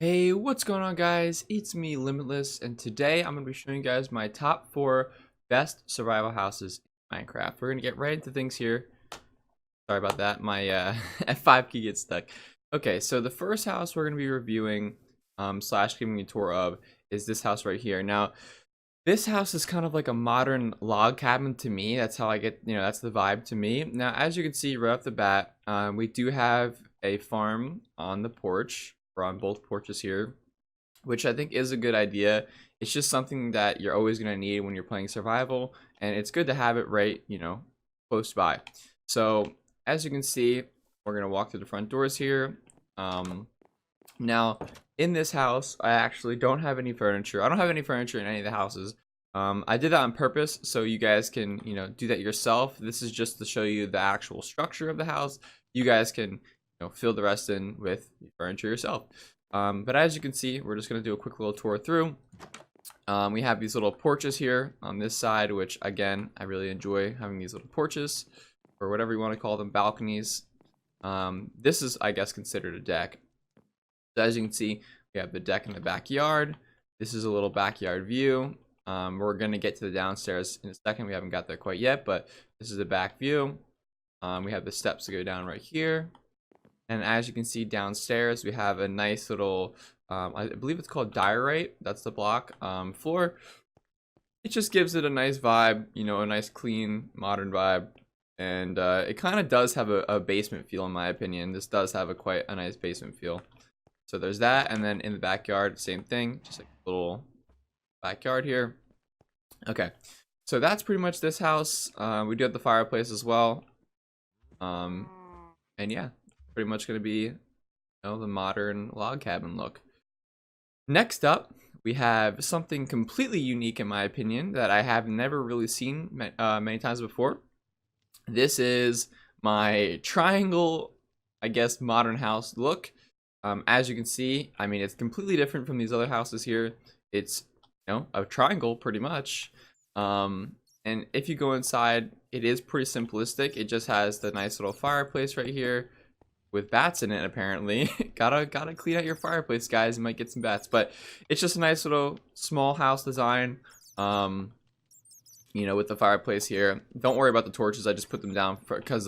Hey, what's going on, guys? It's me, Limitless, and today I'm going to be showing you guys my top 4 best survival houses in Minecraft. We're going to get right into things here. Sorry about that, my F5 key gets stuck. Okay, so the first house we're going to be reviewing, slash giving you a tour of, is this house right here. Now, this house is kind of like a modern log cabin to me. That's how I get, that's the vibe to me. Now, as you can see right off the bat, we do have a farm on the porch, or on both porches here, which I think is a good idea. It's just something that you're always going to need when you're playing survival, and it's good to have it right, close by. So, as you can see, we're going to walk through the front doors here. Now, in this house, I actually don't have any furniture. I don't have any furniture in any of the houses. I did that on purpose so you guys can, do that yourself. This is just to show you the actual structure of the house. You guys can, fill the rest in with furniture yourself. But as you can see, we're just going to do a quick little tour through. We have these little porches here on this side, which, again, I really enjoy having these little porches, or whatever you want to call them, balconies. This is, I guess, considered a deck. So as you can see, we have the deck in the backyard. This is a little backyard view. We're going to get to the downstairs in a second. We haven't got there quite yet, but this is the back view. We have the steps to go down right here. And as you can see downstairs, we have a nice little, I believe it's called diorite. That's the block floor. It just gives it a nice vibe, a nice clean modern vibe. And it kind of does have a basement feel, in my opinion. This does have quite a nice basement feel. So there's that, and then in the backyard, same thing, just like a little backyard here. Okay, so that's pretty much this house. We do have the fireplace as well. And yeah, pretty much gonna be, the modern log cabin look. Next up, we have something completely unique, in my opinion, that I have never really seen many times before. This is my triangle, I guess, modern house look. As you can see, I mean, it's completely different from these other houses here. It's, a triangle pretty much. And if you go inside, it is pretty simplistic. It just has the nice little fireplace right here with bats in it, apparently. gotta clean out your fireplace, guys. You might get some bats, but it's just a nice little small house design. With the fireplace here. Don't worry about the torches. I just put them down because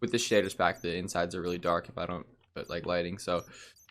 with the shaders back, the insides are really dark if I don't put like lighting. So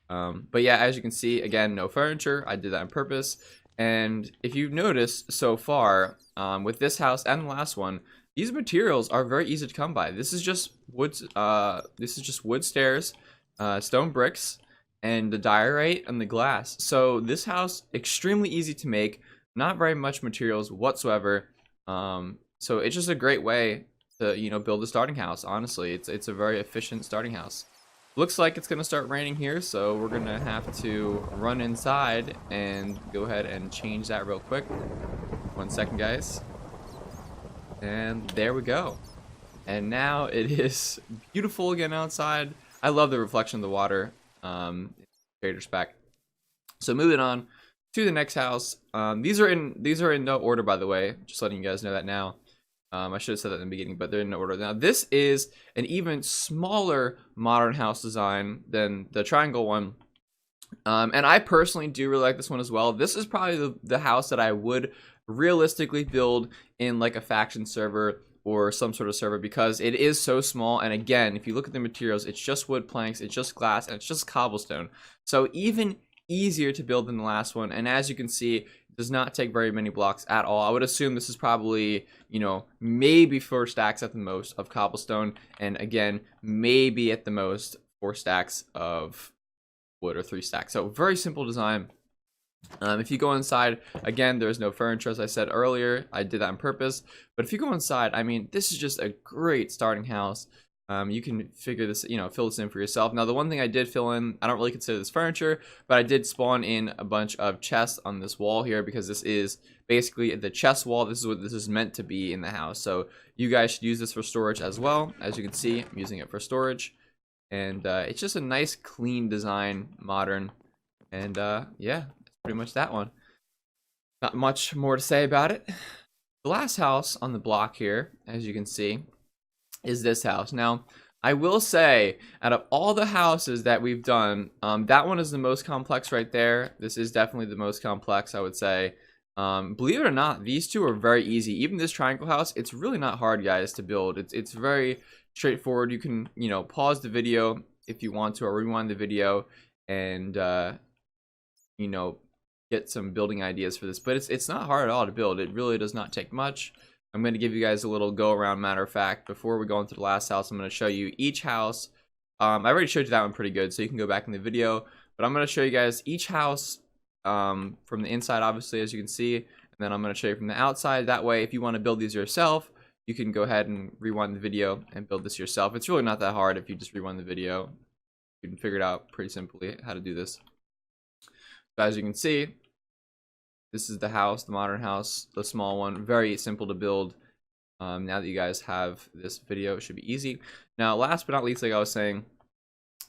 but yeah, as you can see, again, no furniture. I did that on purpose. And if you've noticed so far, with this house and the last one, these materials are very easy to come by. This is just wood. This is just wood stairs, stone bricks, and the diorite and the glass. So this house, extremely easy to make. Not very much materials whatsoever. So it's just a great way to build a starting house. Honestly, it's a very efficient starting house. Looks like it's gonna start raining here, so we're gonna have to run inside and go ahead and change that real quick. 1 second, guys. And there we go. And now it is beautiful again outside. I love the reflection of the water. Trader's pack. So moving on to the next house. These are in no order, by the way. Just letting you guys know that now. I should have said that in the beginning, but they're in no order. Now, this is an even smaller modern house design than the triangle one. And I personally do really like this one as well. This is probably the house that I would realistically build in like a faction server or some sort of server, because it is so small. And again, if you look at the materials, it's just wood planks, it's just glass, and it's just cobblestone. So even easier to build than the last one. And as you can see, it does not take very many blocks at all. I would assume this is probably, maybe 4 stacks at the most of cobblestone, and again, maybe at the most 4 stacks of wood, or 3 stacks. So very simple design. If you go inside, again, there's no furniture, as I said earlier. I did that on purpose. But if you go inside, I mean, this is just a great starting house. You can figure this, fill this in for yourself. Now, the one thing I did fill in, I don't really consider this furniture, but I did spawn in a bunch of chests on this wall here, because this is basically the chest wall. This is what this is meant to be in the house. So you guys should use this for storage as well. As you can see, I'm using it for storage. And it's just a nice, clean design, modern. And yeah, that's pretty much that one. Not much more to say about it. The last house on the block here, as you can see, is this house. Now, I will say, out of all the houses that we've done, that one is the most complex right there. This is definitely the most complex, I would say. Believe it or not, these two are very easy. Even this triangle house, it's really not hard, guys, to build. It's very straightforward. You can, you know, pause the video if you want to, or rewind the video and, you know, get some building ideas for this. But it's not hard at all to build. It really does not take much. I'm going to give you guys a little go around. Matter of fact, before we go into the last house, I'm going to show you each house. I already showed you that one pretty good, so you can go back in the video. But I'm going to show you guys each house from the inside, obviously, as you can see. And then I'm going to show you from the outside. That way, if you want to build these yourself, you can go ahead and rewind the video and build this yourself. It's really not that hard if you just rewind the video. You can figure it out pretty simply how to do this. So as you can see, this is the house, the modern house, the small one. Very simple to build. Now that you guys have this video, it should be easy. Now, last but not least, like I was saying,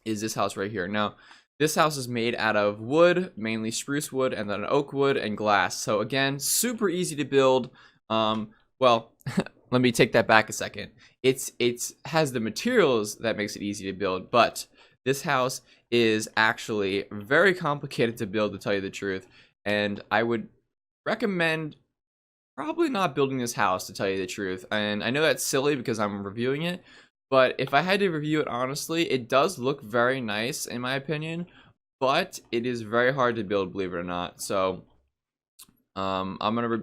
is this house right here. Now, this house is made out of wood, mainly spruce wood, and then oak wood and glass. So again, super easy to build. Well, let me take that back a second. It has the materials that makes it easy to build, but this house is actually very complicated to build, to tell you the truth. And I would recommend probably not building this house, to tell you the truth. And I know that's silly because I'm reviewing it, but if I had to review it honestly, it does look very nice in my opinion, but it is very hard to build, believe it or not. So I'm gonna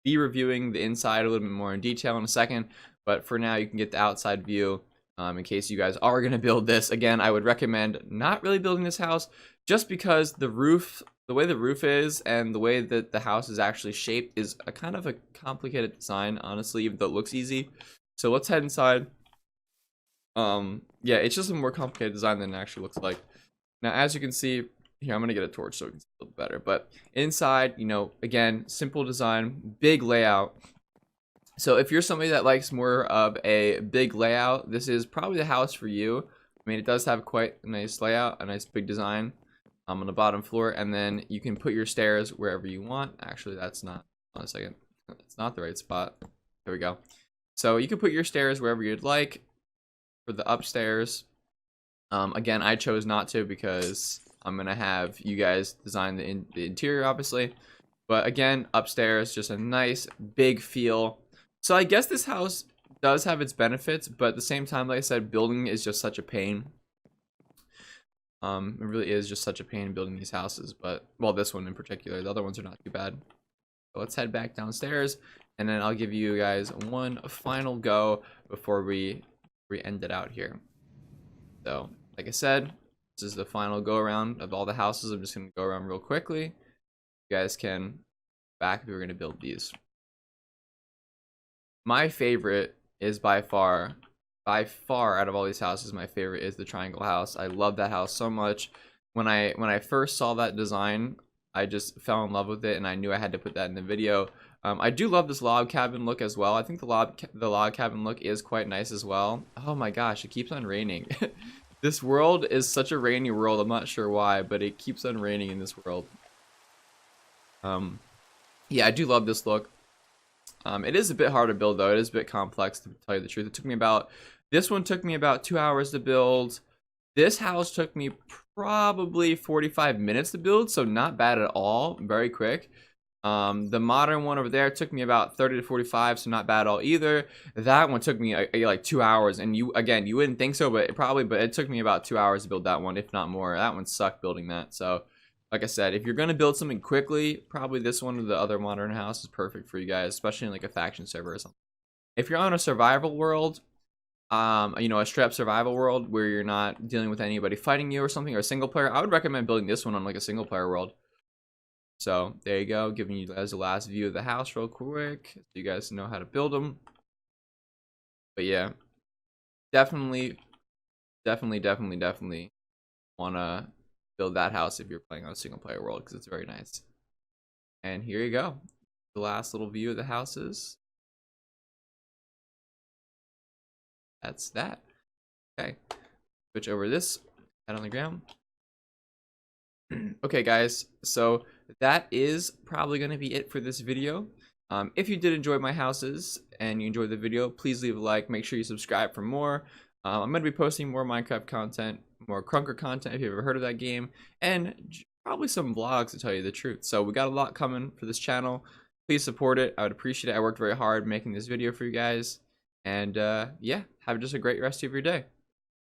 be reviewing the inside a little bit more in detail in a second, but for now you can get the outside view. In case you guys are gonna build this, again, I would recommend not really building this house, just because the way the roof is and the way that the house is actually shaped is a kind of a complicated design, honestly, even though it looks easy. So let's head inside. Yeah, it's just a more complicated design than it actually looks like. Now, as you can see here, I'm gonna get a torch so we can see a little better. But inside, you know, again, simple design, big layout. So if you're somebody that likes more of a big layout, this is probably the house for you. I mean, it does have quite a nice layout, a nice big design on the bottom floor, and then you can put your stairs wherever you want. Actually, that's not, hold on a second, it's not the right spot. There we go. So you can put your stairs wherever you'd like. For the upstairs, again, I chose not to because I'm gonna have you guys design the interior, obviously. But again, upstairs, just a nice big feel. So I guess this house does have its benefits, but at the same time, like I said, building is just such a pain. It really is just such a pain building these houses, but, well, this one in particular. The other ones are not too bad. So let's head back downstairs, and then I'll give you guys one final go before we end it out here. So, like I said, this is the final go around of all the houses. I'm just going to go around real quickly. You guys can back if we're going to build these. My favorite is by far out of all these houses, my favorite is the triangle house. I love that house so much. When I first saw that design, I just fell in love with it, and I knew I had to put that in the video. I do love this log cabin look as well. I think the log cabin look is quite nice as well. Oh my gosh, it keeps on raining. This world is such a rainy world. I'm not sure why, but it keeps on raining in this world. Yeah, I do love this look. It is a bit hard to build though. It is a bit complex, to tell you the truth. This one took me about 2 hours to build. This house took me probably 45 minutes to build, so not bad at all. Very quick. The modern one over there took me about 30 to 45, so not bad at all either. That one took me like 2 hours, and you wouldn't think so, but it took me about 2 hours to build that one, if not more. That one sucked building that. So like I said, if you're gonna build something quickly, probably this one or the other modern house is perfect for you guys, especially in like a faction server or something. If you're on a survival world, you know, a straight up survival world where you're not dealing with anybody fighting you or something, or a single player, I would recommend building this one on like a single player world. So there you go, giving you guys the last view of the house real quick, so you guys know how to build them. But yeah, definitely wanna build that house if you're playing on a single player world, because it's very nice. And here you go, the last little view of the houses. That's that. Okay, switch over this, head on the ground. Okay guys, so that is probably going to be it for this video. If you did enjoy my houses and you enjoyed the video, please leave a like, make sure you subscribe for more. I'm going to be posting more Minecraft content, more Crunker content if you've ever heard of that game, and probably some vlogs to tell you the truth. So we got a lot coming for this channel. Please support it. I would appreciate it. I worked very hard making this video for you guys. And yeah, have just a great rest of your day.